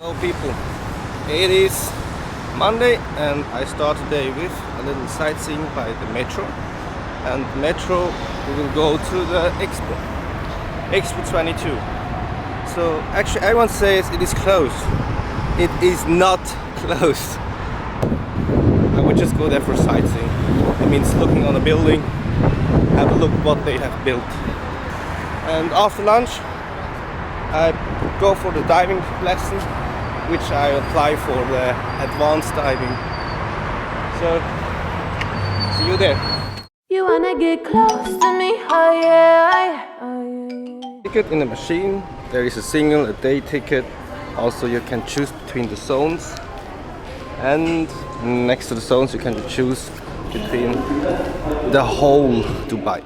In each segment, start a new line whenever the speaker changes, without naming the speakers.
Hello people, it is Monday and I start today with a little sightseeing by the metro. And metro, we will go to the Expo 22. So actually everyone says it is closed. It is not closed. I would just go there for sightseeing. It means looking on a building, have a look what they have built. And after lunch I go for the diving lesson, which I apply for the advanced diving. So, see you there.
You wanna get close to me, oh yeah, oh yeah.
Ticket in the machine, there is a single, a day ticket. Also you can choose between the zones. And next to the zones you can choose between the whole Dubai.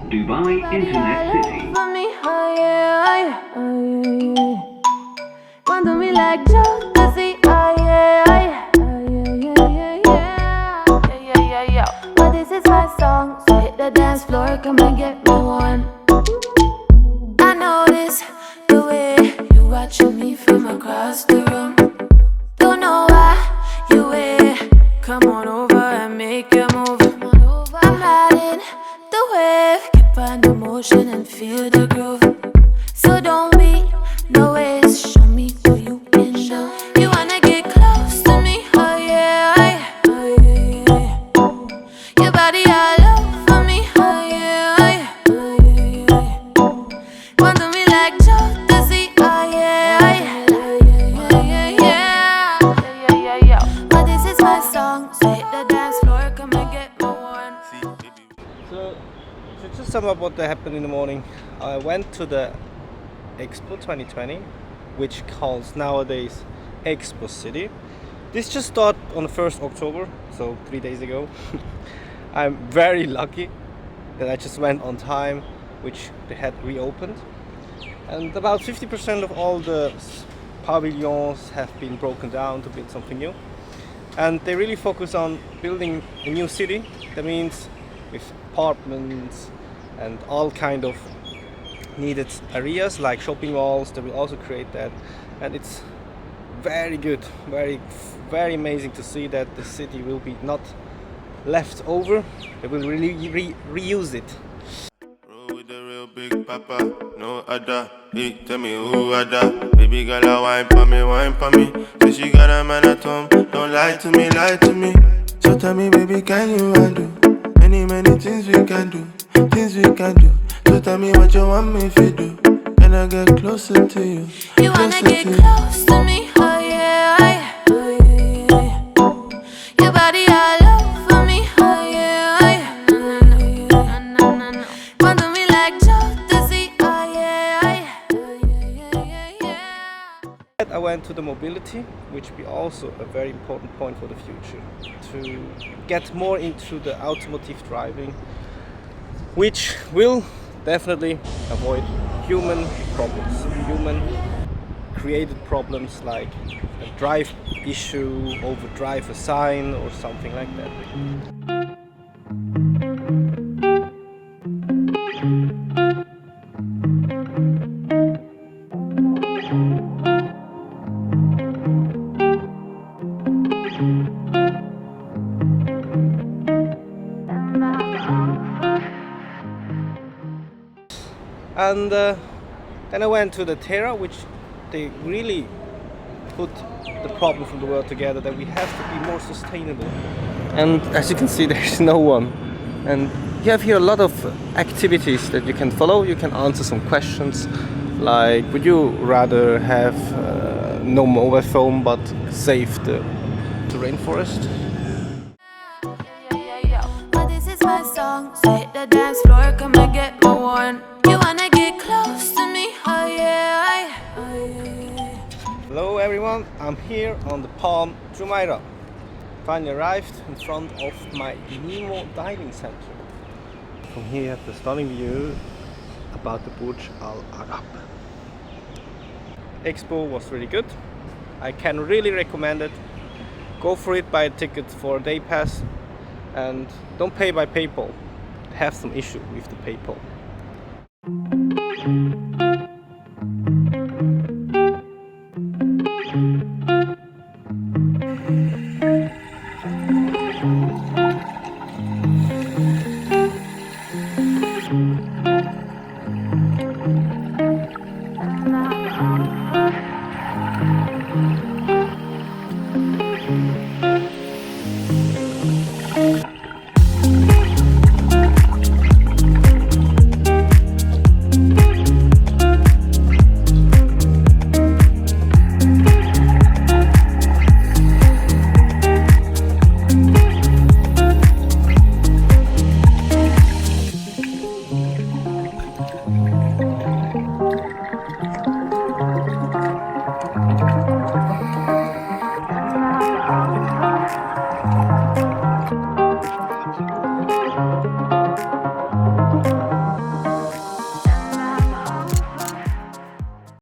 Dubai Internet City.
For me, oh yeah, oh yeah. Want to me like Gabzy, oh yeah, yeah. But this is my song, so hit the dance floor, come and get me one. I notice the way you watching me from across the room. Don't know why you wait. Come on over and make a move. I'm riding the wave, keep on the motion and feel the groove. So don't be no ways, show me what you can do. You wanna get close to me, oh yeah, oh yeah. Your body all over me, oh yeah, oh yeah. Want to me like Gabzy, oh yeah, yeah. But this is my song, so hit the dance floor, come and get me one.
So, to just sum up what happened in the morning, I went to the Expo 2020, which calls nowadays Expo City. This just started on the 1st October, so 3 days ago. I'm very lucky that I just went on time, which they had reopened. And about 50% of all the pavilions have been broken down to build something new. And they really focus on building a new city. That means with apartments and all kind of needed areas like shopping malls. They will also create that, and it's very good, very amazing to see that the city will be not left over. They will really reuse it.
Roll with the real big papa, no other. Hey, tell me who other. Baby girl, I wine for me. Say she got a man at home, don't lie to me. So tell me, baby, can you handle many things we can do? So tell me what you want me to do. Can I get closer to you?
You wanna get close to me, oh yeah, oh yeah. Your body all over me, oh yeah, want to me like Gabzy, oh yeah.
I went to the mobility, which be also a very important point for the future, to get more into the automotive driving, which will definitely avoid human problems, human created problems like a drive issue, overdrive a sign or something like that. And then I went to the Terra, which they really put the problem from the world together, that we have to be more sustainable. And as you can see, there's no one. And you have here a lot of activities that you can follow. You can answer some questions, like would you rather have no mobile phone but save the rainforest?
But this is my song, so hit the dance floor, come and get me one. You wanna get close to me, oh yeah, oh yeah.
Hello everyone, I'm here on the Palm Jumeirah. Finally arrived in front of my Nemo diving center. From here you have the stunning view about the Burj Al Arab. Expo was really good. I can really recommend it. Go for it, buy a ticket for a day pass, and don't pay by PayPal. I have some issue with the PayPal.